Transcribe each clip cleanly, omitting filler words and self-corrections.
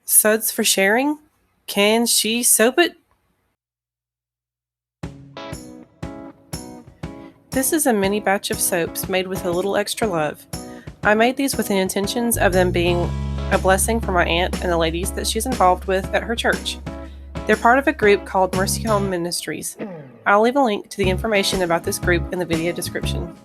Suds for sharing? Can she soap it? This is a mini batch of soaps made with a little extra love. I made these with the intentions of them being a blessing for my aunt and the ladies that she's involved with at her church. They're part of a group called Mercy Home Ministries. I'll leave a link to the information about this group in the video description.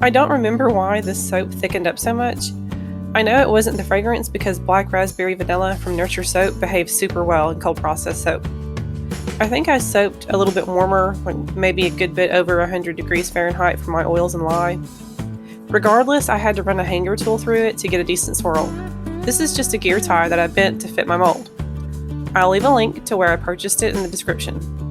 I don't remember why this soap thickened up so much. I know it wasn't the fragrance because black raspberry vanilla from Nurture soap behaves super well in cold process soap. I think I soaped a little bit warmer, maybe a good bit over 100 degrees Fahrenheit for my oils and lye. Regardless, I had to run a hanger tool through it to get a decent swirl. This is just a gear tie that I bent to fit my mold. I'll leave a link to where I purchased it in the description.